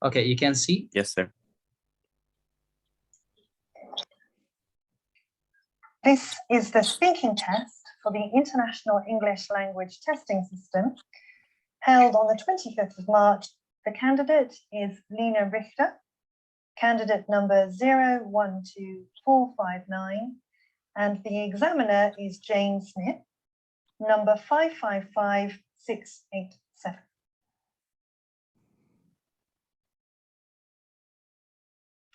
Okay, you can see? Yes, sir. This is the speaking test for the International English Language Testing System, held on the 25th of March. The candidate is Lena Richter, candidate number 012459, and the examiner is Jane Smith, number 555687.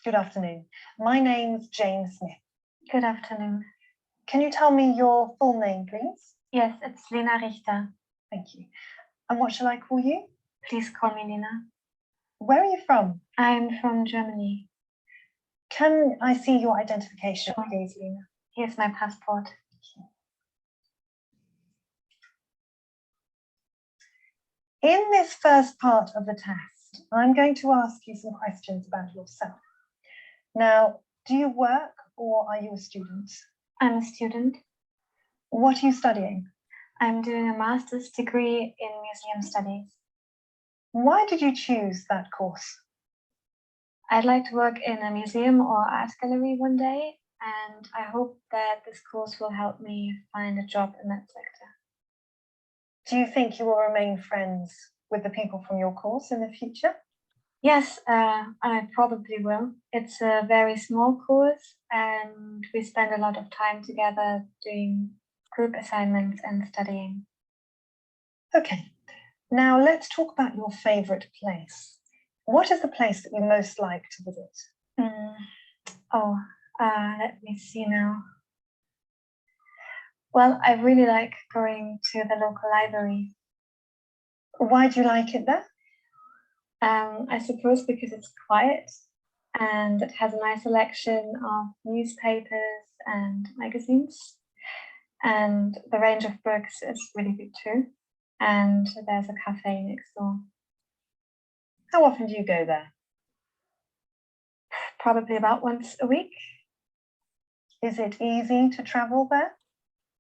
Good afternoon. My name's Jane Smith. Good afternoon. Can you tell me your full name, please? Yes, it's Lena Richter. Thank you. And what shall I call you? Please call me Lena. Where are you from? I'm from Germany. Can I see your identification, Sure. please, Lena? Here's my passport. In this first part of the test, I'm going to ask you some questions about yourself. Now, do you work or are you a student? I'm a student. What are you studying? I'm doing a master's degree in museum studies. Why did you choose that course? I'd like to work in a museum or art gallery one day, and I hope that this course will help me find a job in that sector. Do you think you will remain friends with the people from your course in the future? Yes, I probably will. It's a very small course, and we spend a lot of time together doing group assignments and studying. Okay, now let's talk about your favorite place. What is the place that you most like to visit? Let me see now. Well, I really like going to the local library. Why do you like it there? I suppose because it's quiet and it has a nice selection of newspapers and magazines. And the range of books is really good too. And there's a cafe next door. How often do you go there? Probably about once a week. Is it easy to travel there?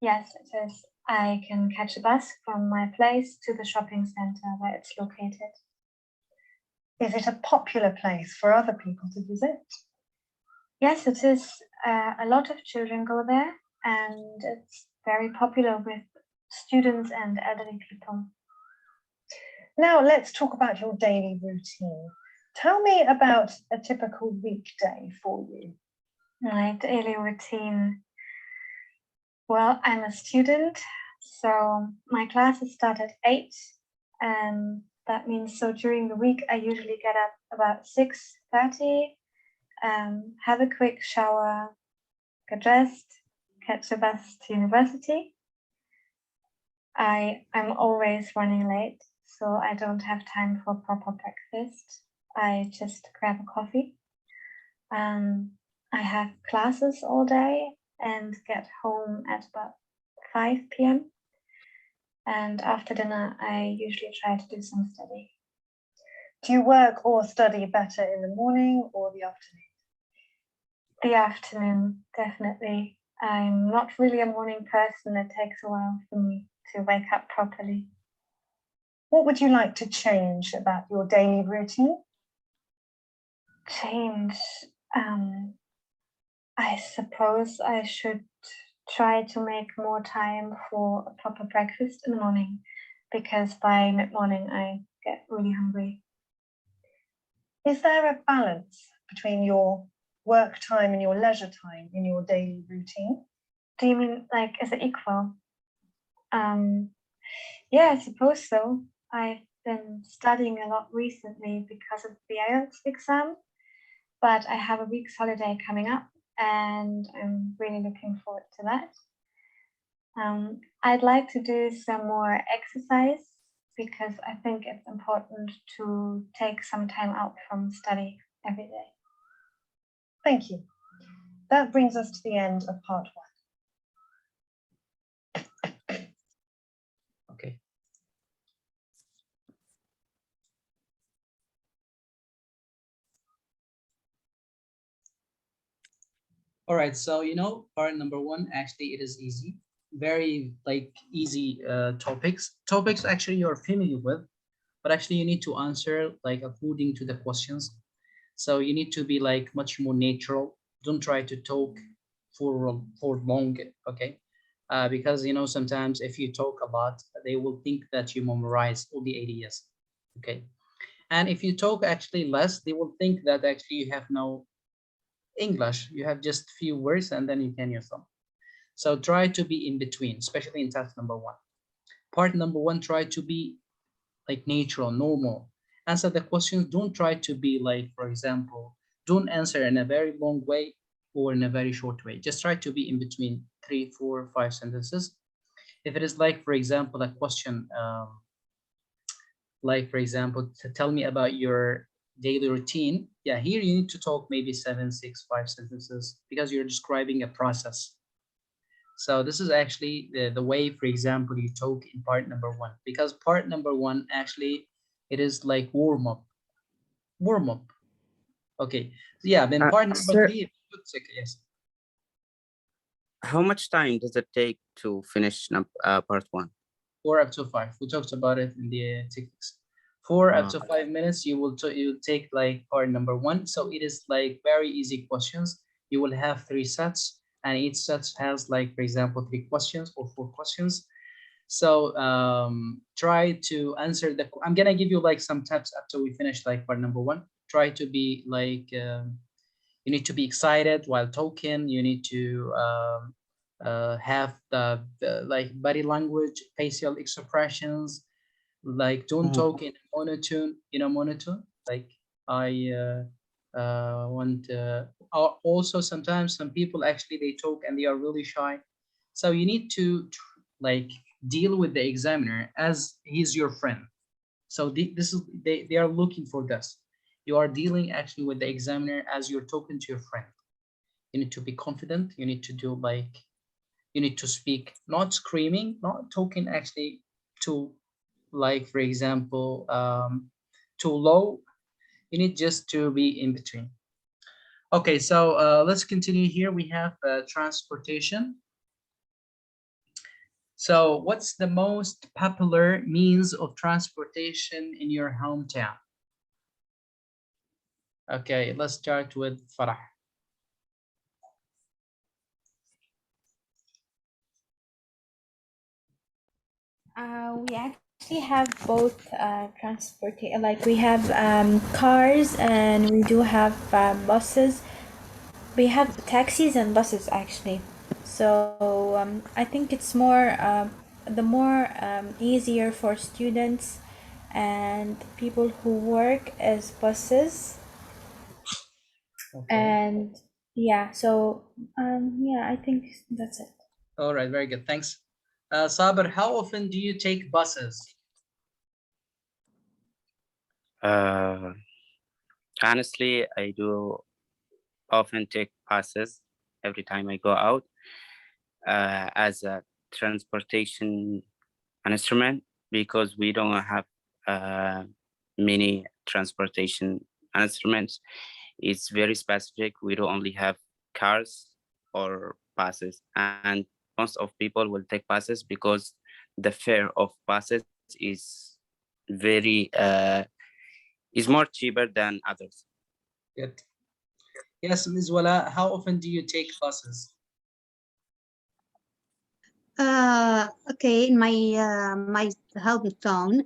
Yes, it is. I can catch a bus from my place to the shopping center where it's located. Is it a popular place for other people to visit? Yes, it is. A lot of children go there, and it's very popular with students and elderly people. Now let's talk about your daily routine. Tell me about a typical weekday for you. My daily routine. Well, I'm a student, so my classes start at 8, and that means so during the week I usually get up about 6:30, have a quick shower, get dressed, catch a bus to university. I'm always running late, so I don't have time for proper breakfast. I just grab a coffee. I have classes all day and get home at about 5 p.m. And after dinner, I usually try to do some study. Do you work or study better in the morning or the afternoon? The afternoon, definitely. I'm not really a morning person. It takes a while for me to wake up properly. What would you like to change about your daily routine? Change. I suppose I should try to make more time for a proper breakfast in the morning, because by mid-morning I get really hungry. Is there a balance between your work time and your leisure time in your daily routine? Do you mean like is it equal? Yeah, I suppose so. I've been studying a lot recently because of the IELTS exam, but I have a week's holiday coming up and I'm really looking forward to that. I'd like to do some more exercise because I think it's important to take some time out from study every day. Thank you. That brings us to the end of part 1. Okay. All right, so part number 1, actually it is easy, very easy topics actually you're familiar with. but actually you need to answer like according to the questions. So you need to be like much more natural. Don't try to talk for long, okay? Because you know sometimes if you talk a lot, they will think that you memorize all the ideas, okay? And if you talk actually less, they will think that actually you have no English. You have just few words and then you can use them. So try to be in between, especially in task number one. Part number one, try to be like natural, normal. Answer the questions. Don't try to be like, for example, don't answer in a very long way or in a very short way. Just try to be in between three, four, five sentences. If it is like, for example, a question, like, for example, to tell me about your daily routine. Yeah, here you need to talk maybe seven, six, five sentences because you're describing a process. So this is actually the way, for example, you talk in part number one, because part number one actually it is like warm up, warm up. Okay, so yeah. Then part number Sir, three, yes, how much time does it take to finish part one? 4 up to 5. We talked about it in the techniques. 4 up to 5 minutes. You take like part number one. So it is like very easy questions. You will have 3 sets, and each set has like, for example, 3 questions or 4 questions. So try to answer the. I'm gonna give you like some tips after we finish like part number one. Try to be like you need to be excited while talking. You need to have the like body language, facial expressions. Like don't Mhm. talk in monotone. You know monotone. Like I want. Also, sometimes some people actually they talk and they are really shy. So you need to like deal with the examiner as he's your friend. So this is they are looking for this. You are dealing actually with the examiner as you're talking to your friend. You need to be confident. You need to do like you need to speak, not screaming, not talking actually too, like for example, too low. You need just to be in between. Okay, so let's continue here. We have transportation. So what's the most popular means of transportation in your hometown? Okay, let's start with Farah. We actually have both transport, like we have cars and we do have buses. We have taxis and buses actually. So I think it's more the more easier for students and people who work as buses. Okay. And yeah, so yeah, I think that's it. All right, very good. Thanks. Saber, how often do you take buses? Uh, Honestly, I do often take buses every time I go out as a transportation instrument because we don't have uh, many transportation instruments. It's very specific. We don't only have cars or buses, and most of people will take buses because the fare of buses very is more cheaper than others. Good. Yes, Ms. Wala, how often do you take buses? Okay, in my hometown,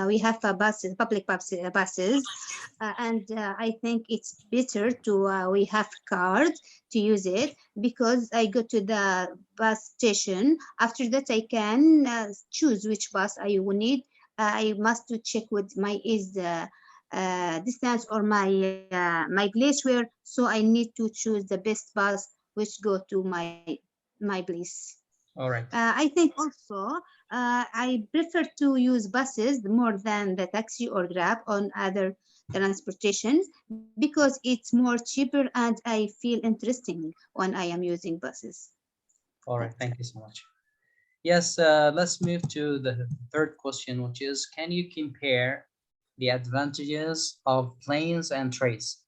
we have buses, public buses, and I think it's better to we have cards to use it because I go to the bus station. After that, I can choose which bus I will need. I must to check with my is distance or my place where, so I need to choose the best bus which go to my place. All right. I think also I prefer to use buses more than the taxi or Grab on other transportations because it's more cheaper and I feel interesting when I am using buses. All right. Thank you so much. Yes, let's move to the third question, which is, can you compare the advantages of planes and trains?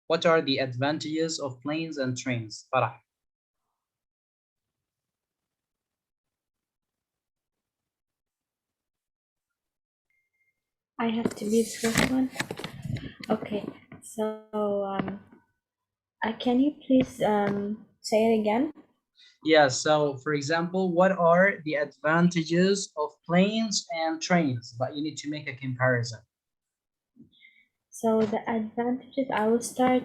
What are the advantages of planes and trains? Farah. I have to be the first one. Okay, so can you please say it again? Yeah, so for example, what are the advantages of planes and trains? But you need to make a comparison. So the advantages, I will start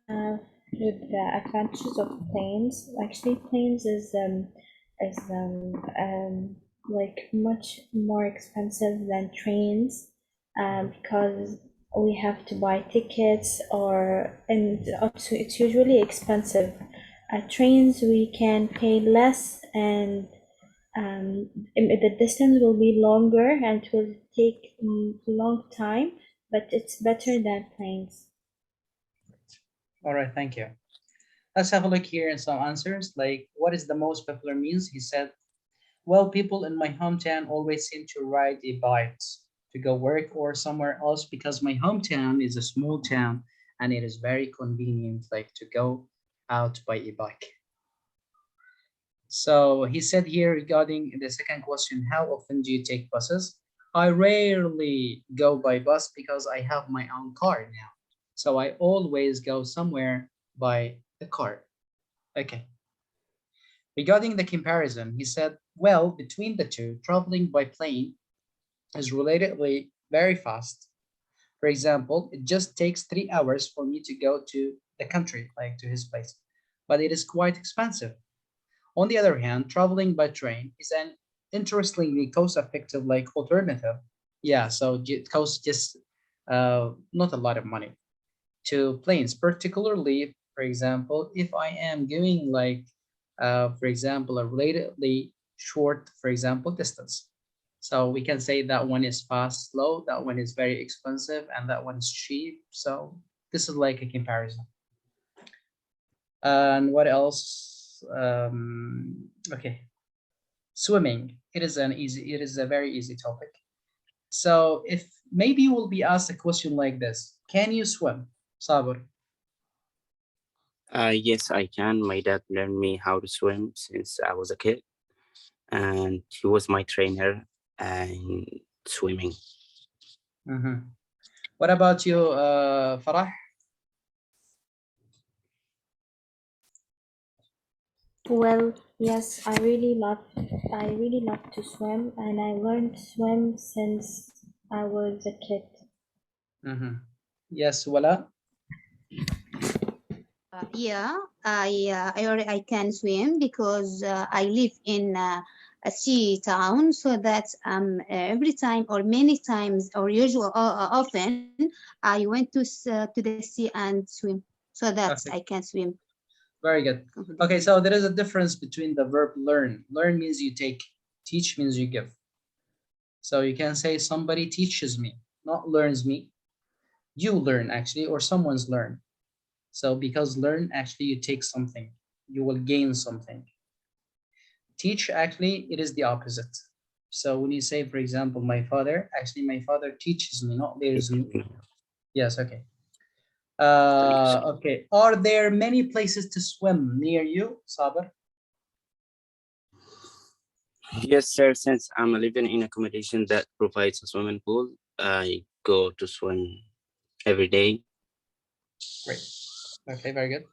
with the advantages of planes. Actually, planes is like much more expensive than trains, because we have to buy tickets, and also it's usually expensive. At trains, we can pay less, and the distance will be longer and it will take a long time, but it's better than planes. All right, thank you. Let's have a look here in some answers. Like, what is the most popular means? He said, well, people in my hometown always seem to ride a bike to go work or somewhere else because my hometown is a small town and it is very convenient, like to go out by a bike. So he said here regarding the second question, how often do you take buses? I rarely go by bus because I have my own car now. So I always go somewhere by the car. Okay. Regarding the comparison, he said, well, between the two, traveling by plane is relatedly very fast. For example, it just takes 3 hours for me to go to the country, like to his place, but it is quite expensive. On the other hand, traveling by train is an interestingly cost-effective like alternative. Yeah, so it costs just not a lot of money to planes, particularly, for example, if I am going like, for example, a relatively short, for example, distance. So we can say that one is fast, slow, that one is very expensive, and that one is cheap. So this is like a comparison. And what else? Okay, swimming. It is a very easy topic. So if maybe you will be asked a question like this, can you swim, Sabr? Yes, I can. My dad learned me how to swim since I was a kid, and he was my trainer in swimming. What about you, Farah? Well, yes, I really love to swim, and I learned to swim since I was a kid. Yes, Wala. Yeah, I can swim because I live in a sea town, so that every time or many times or usual often I went to the sea and swim, so that I Okay, can swim very good. Okay, confidently. so there is a difference between the verb learn. Learn means you take, teach means you give. So you can say somebody teaches me, not learns me. You learn actually, or someone's learn. So because learn actually you take something, you will gain something. Teach actually it is the opposite. So when you say, for example, my father, actually my father teaches me, not learns me. Yes, okay. Okay. Are there many places to swim near you, Saber? Yes, sir. Since I'm living in accommodation that provides a swimming pool, I go to swim every day. Great. Okay, very good.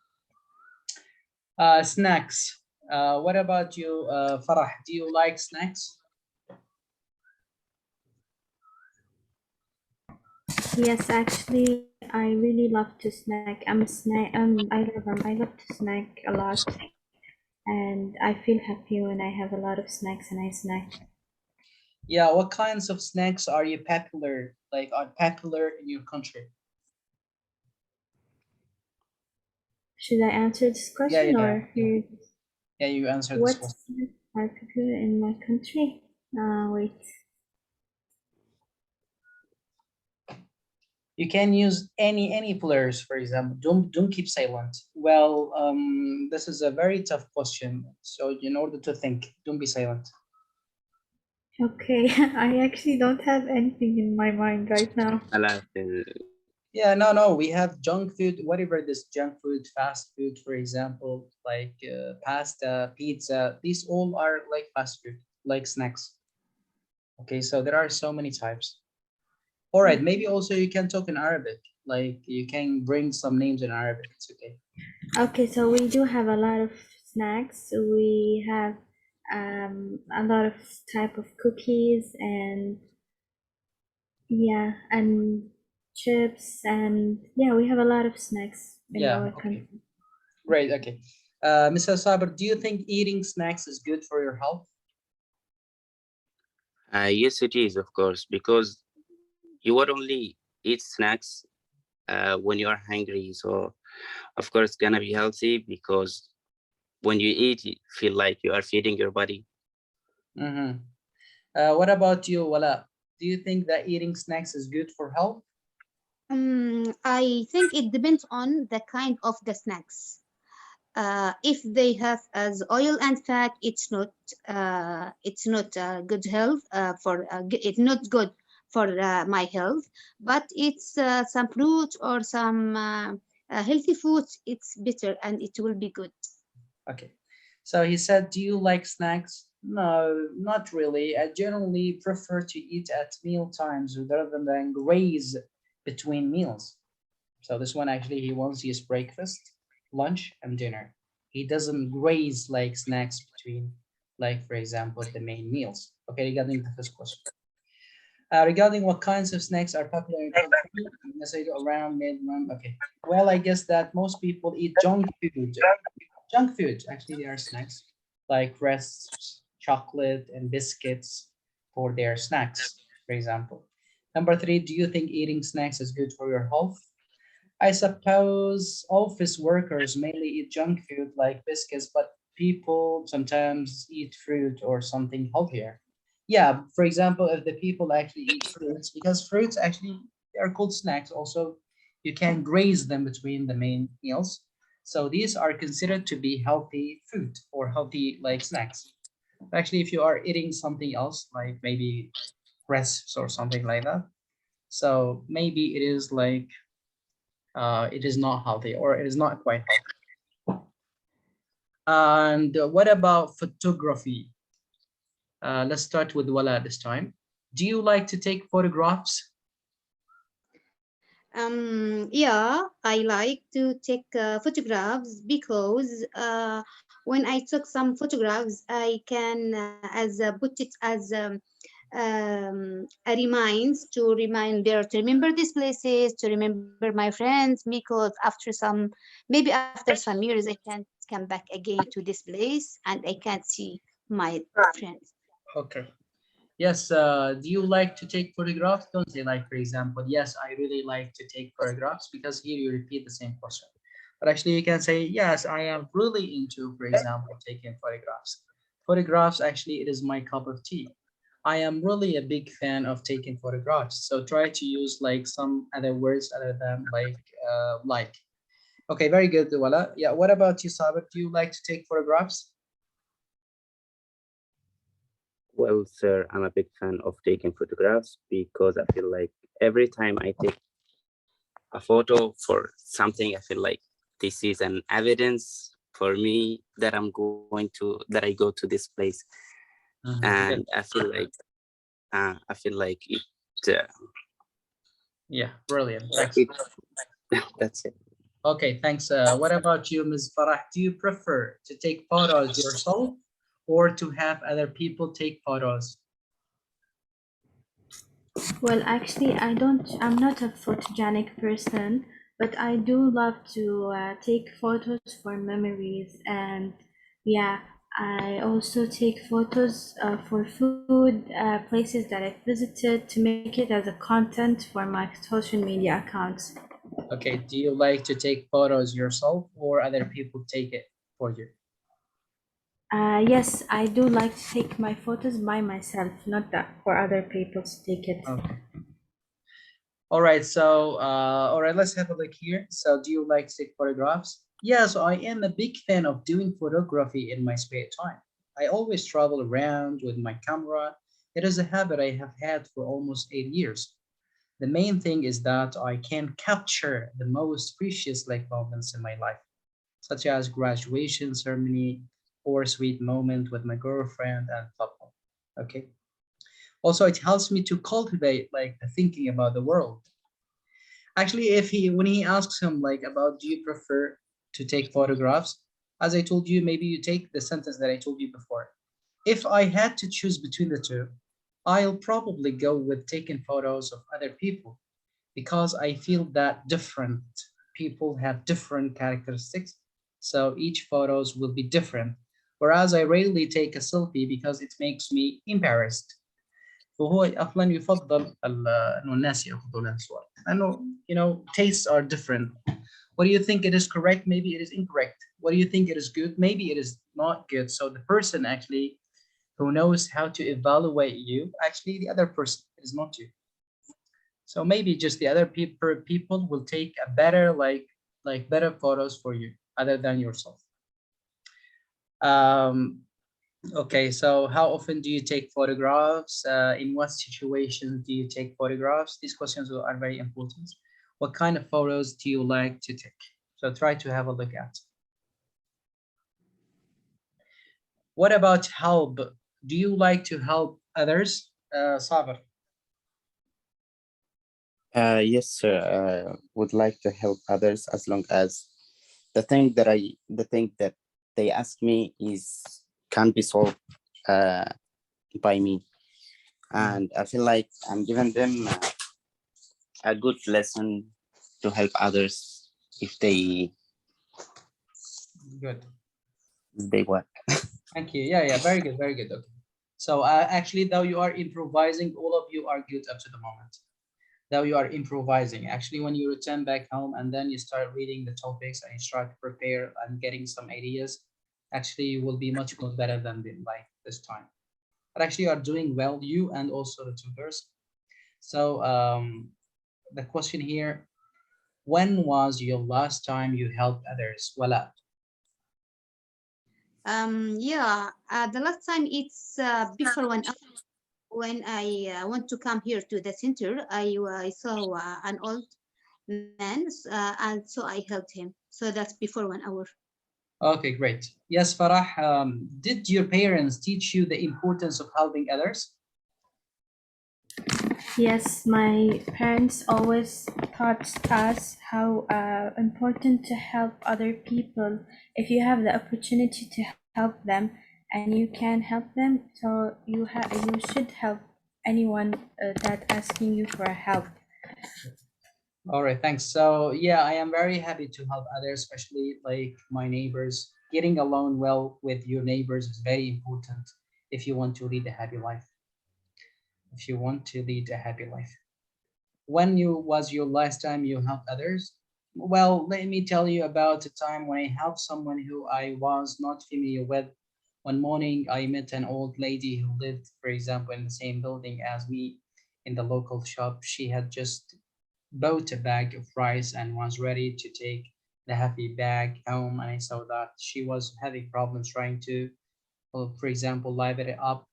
Snacks. What about you, Farah? Do you like snacks? Yes, actually, I really love to snack. I love to snack a lot, and I feel happy when I have a lot of snacks and I snack. Yeah, what kinds of snacks are you popular, like are popular in your country? Should I answer this Yeah, question yeah, or yeah. you? Yeah, you answer this What question. snacks are popular in my country? Wait. You can use any players, for example. Don't keep silent. Well, this is a very tough question. So in order to think, don't be silent. Okay, I actually don't have anything in my mind right now. I like Yeah, no, no. We have junk food, whatever this junk food, fast food, for example, like pasta, pizza. These all are like fast food, like snacks. Okay, so there are so many types. All right, maybe also you can talk in Arabic. Like you can bring some names in Arabic. It's okay. Okay, so we do have a lot of snacks. We have a lot of type of cookies and yeah, and chips and yeah, we have a lot of snacks in Yeah, our okay. country. Great, okay. Mr. Saber, do you think eating snacks is good for your health? Yes, it is, of course, because you would only eat snacks when you are hungry. So, of course, it's gonna be healthy because when you eat, you feel like you are feeding your body. Mm-hmm. What about you, Wala? Do you think that eating snacks is good for health? I think it depends on the kind of the snacks. If they have as oil and fat, it's not good health it's not good for my health. But it's some fruit or some healthy foods. It's better and it will be good. Okay. So he said, do you like snacks? No, not really. I generally prefer to eat at meal times rather than graze between meals. So this one actually he wants his breakfast, lunch, and dinner. He doesn't graze like snacks between, like for example, the main meals. Okay, regarding the first question. Regarding what kinds of snacks are popular in country, let's say around mid-month. Okay. Well, I guess that most people eat junk food. Junk food, actually, they are snacks like crisps, chocolate, and biscuits for their snacks, for example. Number three, do you think eating snacks is good for your health? I suppose office workers mainly eat junk food like biscuits, but people sometimes eat fruit or something healthier. Yeah, for example, if the people actually eat fruits, because fruits actually they are called snacks. Also, you can graze them between the main meals. So these are considered to be healthy food or healthy like snacks. Actually, if you are eating something else, like maybe crisps or something like that, so maybe it is not healthy or it is not quite healthy. And what about photography? Let's start with Wala this time. Do you like to take photographs? Yeah, I like to take photographs because when I took some photographs, I can put it as a reminds to remember these places, to remember my friends, because after some maybe after some years I can come back again to this place and I can see my friends. Okay. Yes, do you like to take photographs? Don't say like, for example, yes, I really like to take photographs because here you repeat the same question. But actually you can say, yes, I am really into, for example, taking photographs. Photographs, actually, it is my cup of tea. I am really a big fan of taking photographs. So try to use like some other words other than like. Okay, very good, Wala. Yeah, what about you, Sabir? Do you like to take photographs? Well, sir, I'm a big fan of taking photographs because I feel like every time I take a photo for something, I feel like this is an evidence for me that that I go to this place, Yeah, and I feel like uh, yeah, brilliant. Thanks. it that's it. Okay, thanks. What about you, Ms. Farah? Do you prefer to take photos yourself or to have other people take photos? Well, actually, I'm not a photogenic person, but I do love to take photos for memories. And yeah, I also take photos for food, places that I've visited to make it as a content for my social media accounts. Okay, do you like to take photos yourself or other people take it for you? Yes, I do like to take my photos by myself, not that for other people to take it. Okay. All right, so all right, let's have a look here. So do you like to take photographs? Yeah, so I am a big fan of doing photography in my spare time. I always travel around with my camera. It is a habit I have had for almost 8 years. The main thing is that I can capture the most precious like moments in my life, such as graduation ceremony or sweet moment with my girlfriend and couple. Okay. Also, it helps me to cultivate like the thinking about the world. Actually, if he when he asks him like about do you prefer to take photographs, as I told you, maybe you take the sentence that I told you before. If I had to choose between the two, I'll probably go with taking photos of other people because I feel that different people have different characteristics. So each photos will be different. Whereas I rarely take a selfie because it makes me embarrassed. فهو اصلا يفضل انه الناس ياخذوا له صور لانه tastes are different. What do you think it is correct? Maybe it is incorrect. What do you think it is good? Maybe it is not good. So the person actually who knows how to evaluate you, actually the other person is not you. So maybe just the other people will take a better better photos for you other than yourself. um Okay, so how often do you take photographs? In what situations do you take photographs? These questions are very important. What kind of photos do you like to take? So try to have a look at. What about help? Do you like to help others? Saber. Yes, sir. Would like to help others as long as the thing that they ask me is can be solved by me, and I feel like I'm giving them a good lesson to help others if Good. they want. Thank you. Yeah, very good, very good. Okay. So actually, though you are improvising, all of you are good up to the moment. Though you are improvising. Actually, when you return back home and then you start reading the topics and you start to prepare and getting some ideas, actually you will be much more better than like this time. But actually you are doing well, you and also the tutors. So the question here, when was your last time you helped others? Wala. Yeah, the last time it's before 1 hour when I want to come here to the center. I saw an old man, and so I helped him. So that's before 1 hour. Okay, great. Yes, Farah, did your parents teach you the importance of helping others? Yes, my parents always taught us how important to help other people. If you have the opportunity to help them and you can help them, so you should help anyone that asking you for help. All right, thanks. So yeah, I am very happy to help others, especially like my neighbors. Getting along well with your neighbors is very important if you want to lead a happy life. If you want to lead a happy life. When was your last time you helped others? Well, let me tell you about a time when I helped someone who I was not familiar with. One morning, I met an old lady who lived, for example, in the same building as me in the local shop. She had just bought a bag of rice and was ready to take the heavy bag home. And I saw that she was having problems trying to, well, for example, live it up.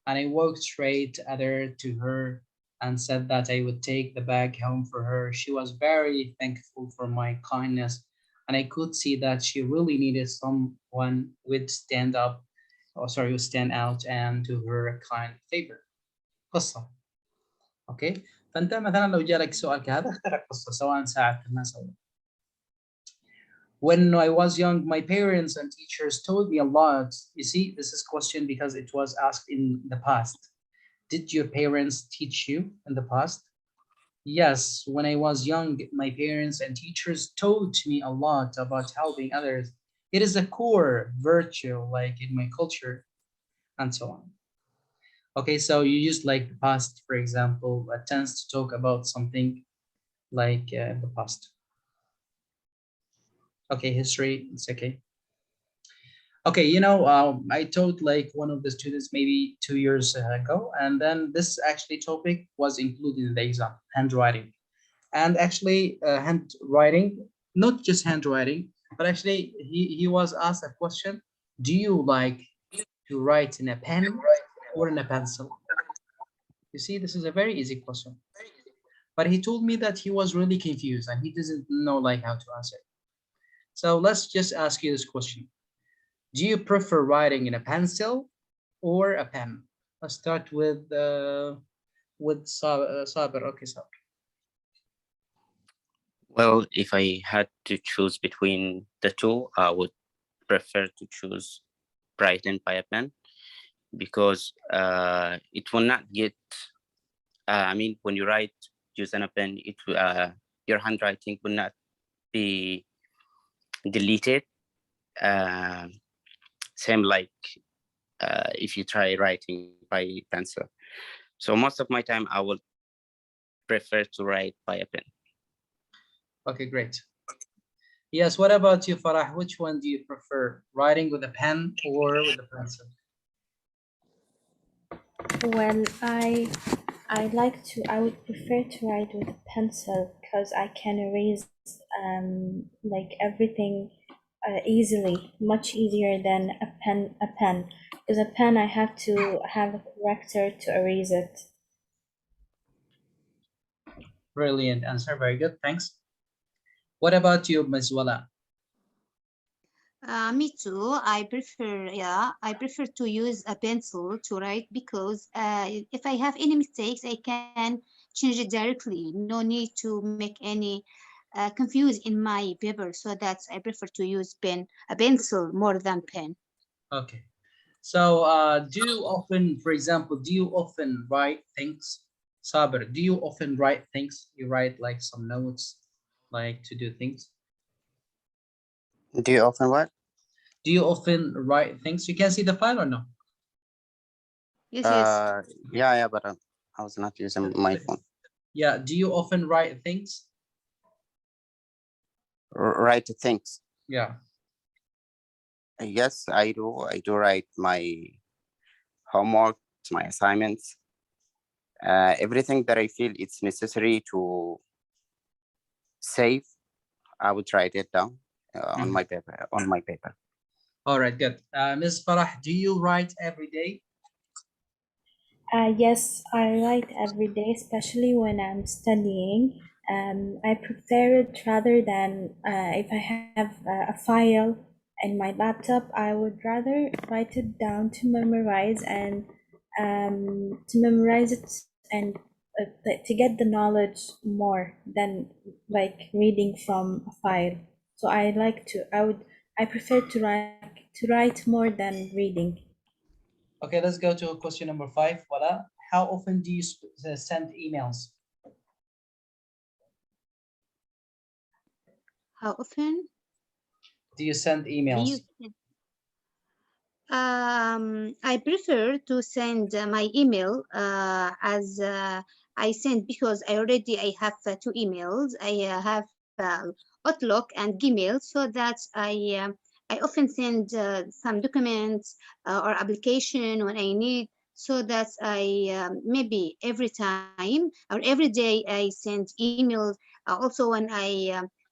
And I walked straight other to her and said that I would take the bag home for her. She was very thankful for my kindness, and I could see that she really needed someone would stand up, or sorry, would stand out and do her a kind favor. قصة. اوكي فانت مثلا لو جالك سؤال كهذا اخترع قصة سواء ساعدت الناس او لا. When I was young, my parents and teachers told me a lot. You see, this is question because it was asked in the past. Did your parents teach you in the past? Yes, when I was young, my parents and teachers taught me a lot about helping others. It is a core virtue, like in my culture, and so on. Okay, so you use like the past, for example, a tense to talk about something like the past. Okay, history, it's okay. Okay, I taught like one of the students maybe 2 years ago, and then this actually topic was included in the exam, handwriting. And actually, handwriting, not just handwriting, but actually he was asked a question: do you like to write in a pen or in a pencil? You see, this is a very easy question. But he told me that he was really confused and he doesn't know like how to answer. So let's just ask you this question. Do you prefer writing in a pencil or a pen? Let's start with Saber. Okay, Saber. Well, if I had to choose between the two, I would prefer to choose writing by a pen because it will not get. I mean, when you write using a pen, your handwriting will not be deleted. Same like if you try writing by pencil. So most of my time, I will prefer to write by a pen. Okay, great. Yes, what about you, Farah? Which one do you prefer, writing with a pen or with a pencil? Well, I would prefer to write with a pencil because I can erase like everything easily, much easier than a pen. Because a pen, I have to have a corrector to erase it. Brilliant answer, very good, thanks. What about you, Ms. Wala? Me too. I prefer to use a pencil to write because if I have any mistakes, I can change it directly. No need to make any confuse in my paper. So that's I prefer to use a pencil more than pen. Okay. So do you often, for example, do you often write things? Saber, do you often write things? You write like some notes, like to do things? Do you often what? Do you often write things? You can see the file or no? Yes. Yeah, but I was not using my phone. Yeah, do you often write things? Write things. Yeah. Yes, I do. I do write my homework, my assignments, everything that I feel it's necessary to save. I would write it down on my paper. All right, good. Ms. Farah, do you write every day? Yes, I write every day, especially when I'm studying. I prefer it rather than if I have a file in my laptop, I would rather write it down to memorize and it and to get the knowledge more than like reading from a file. So I prefer to write more than reading. Okay, let's go to question number 5. Voila. How often do you send emails? How often Do you send do emails? you? I prefer to send my email as I send because I have two emails. I have Outlook and Gmail, so that I often send some documents or application when I need. So that I maybe every time or every day I send emails. Also, when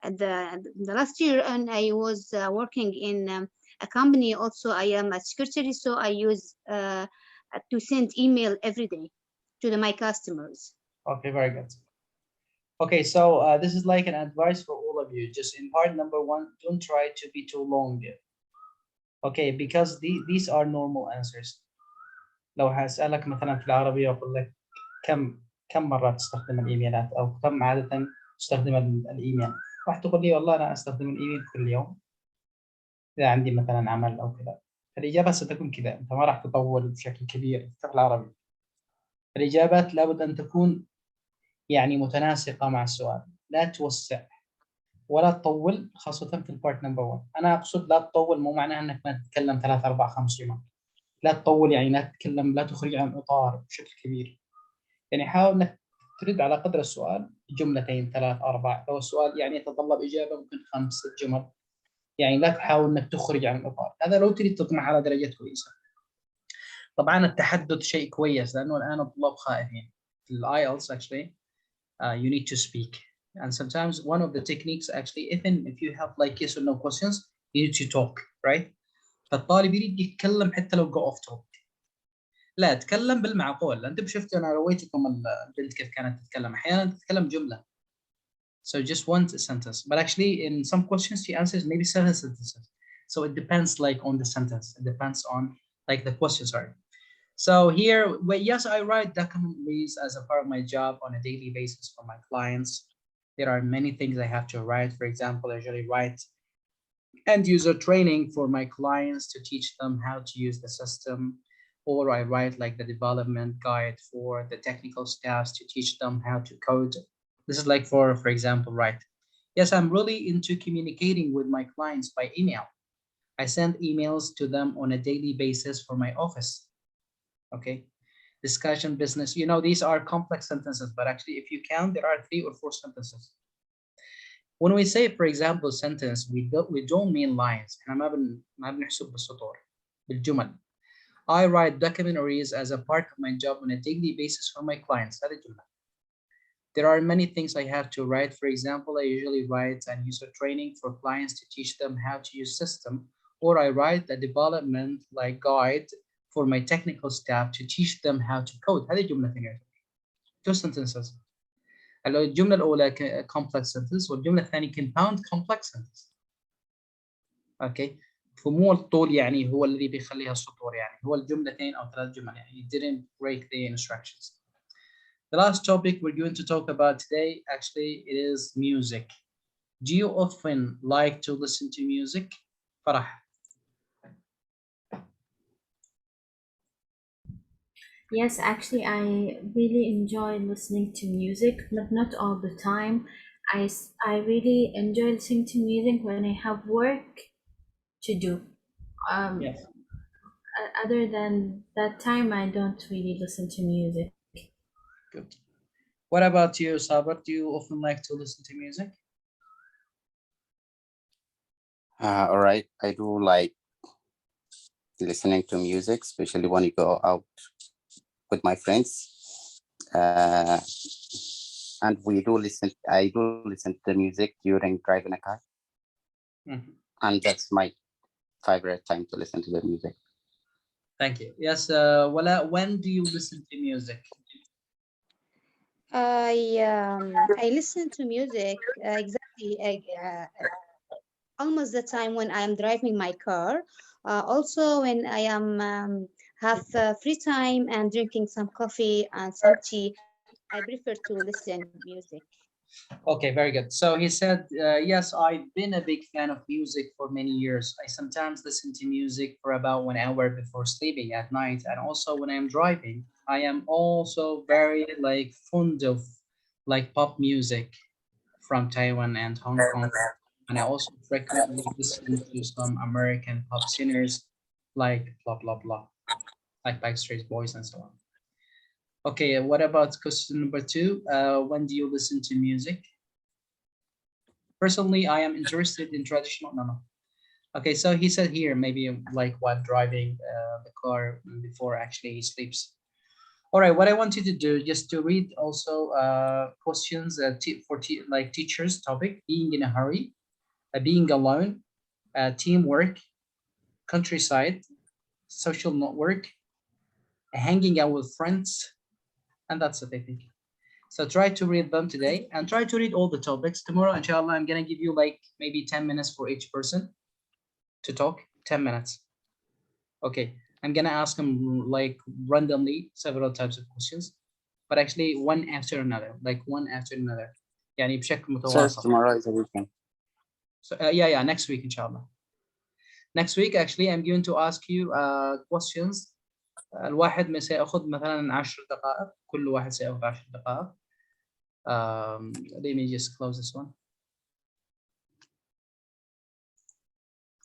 the last year and I was working in a company also I am a secretary, so I use to send email every day to my customers. Okay, very good. Okay, so this is like an advice for all of you. Just in part number 1, don't try to be too long. Okay, because these are normal answers. لو هسألك مثلا في العربي أقول لك كم مرة تستخدم الإيميلات أو كم عادة تستخدم الإيميل، راح تقول لي والله أنا أستخدم الإيميل كل يوم إذا عندي مثلا عمل أو كذا. فالإجابة ستكون كذا، أنت ما راح تطول بشكل كبير في العربي. الإجابات لابد أن تكون يعني متناسقة مع السؤال، لا توسع ولا تطول، خاصة في البارت نمبر 1. أنا أقصد لا تطول مو معناها أنك ما تتكلم 3 4 5 جمل، لا تطول يعني لا تتكلم، لا تخرج عن الإطار بشكل كبير. يعني حاول أنك ترد على قدر السؤال، جملتين 3 4. لو السؤال يعني يتطلب إجابة ممكن 5 6 جمل، يعني لا تحاول أنك تخرج عن الإطار. هذا لو تريد تطمح على درجات كويسة. طبعا التحدث شيء كويس لأنه الآن الطلاب خائفين. في IELTS actually you need to speak, and sometimes one of the techniques actually even if you have like yes or no questions you need to talk, right? فالطالب يريد يتكلم حتى لو go off topic. لا تكلم بالمعقول. انت شفت انا رويتكم البنت كيف كانت تتكلم، احيانا تتكلم جمله so just one sentence, but actually in some questions she answers maybe 7 sentences, so it depends like on the sentence, it depends on like the question, sorry. So here, well, yes, I write documentaries as a part of my job on a daily basis for my clients. There are many things I have to write. For example, I usually write end user training for my clients to teach them how to use the system, or I write like the development guide for the technical staffs to teach them how to code. This is like for example, right? Yes, I'm really into communicating with my clients by email. I send emails to them on a daily basis for my office. Okay. Discussion business. You know, these are complex sentences, but actually, if you count, there are 3 or 4 sentences. When we say, for example, sentence, we don't mean lines. احنا ما بنحسب بالسطور بالجمل. I write documentaries as a part of my job on a daily basis for my clients. هذه الجملة. There are many things I have to write. For example, I usually write a user training for clients to teach them how to use system, or I write a development like guide for my technical staff to teach them how to code. هذه جملتين. 2 sentences. الجملة الأولى complex sentence والجملة الثانية compound complex sentence. اوكي. فمو الطول يعني هو الذي بيخليها السطور، يعني هو الجملتين أو 3 جمل، يعني you didn't break the instructions. The last topic we're going to talk about today, actually, it is music. Do you often like to listen to music? Farah. Yes, actually, I really enjoy listening to music, but not all the time. I really enjoy listening to music when I have work to do. Yes. Other than that time, I don't really listen to music. Good. What about you, Sabar? Do you often like to listen to music? All right, I do like listening to music, especially when you go out with my friends. And I do listen to the music during driving a car. Mhm. And that's my favorite time to listen to the music. Thank you. Yes, Wala, when do you listen to music? I listen to music exactly almost the time when I am driving my car. Also, when I am have free time and drinking some coffee and some tea, I prefer to listen music. Okay, very good. So he said, yes, I've been a big fan of music for many years. I sometimes listen to music for about 1 hour before sleeping at night, and also when I'm driving. I am also very like fond of like pop music from Taiwan and Hong Kong, and I also frequently listen to some American pop singers like blah blah blah, like Backstreet Boys and so on. Okay, what about question number 2? When do you listen to music? Personally, I am interested in traditional. No, no. Okay, so he said here maybe like while driving the car before actually he sleeps. All right, what I want you to do just to read also questions like teachers topic: being in a hurry, being alone, teamwork, countryside, social network, hanging out with friends, and that's it, I think. So try to read them today and try to read all the topics. Tomorrow, inshallah, I'm gonna give you like maybe 10 minutes for each person to talk. 10 minutes. Okay. I'm gonna ask them like randomly several types of questions, but actually one after another, like one after another. يعني بشكل So متواصل. tomorrow is a weekend. So yeah, next week, inshallah. Next week, actually, I'm going to ask you questions. الواحد سيأخذ مثلا 10 دقائق. كل واحد سيأخذ 10 دقائق. Let me just close this one.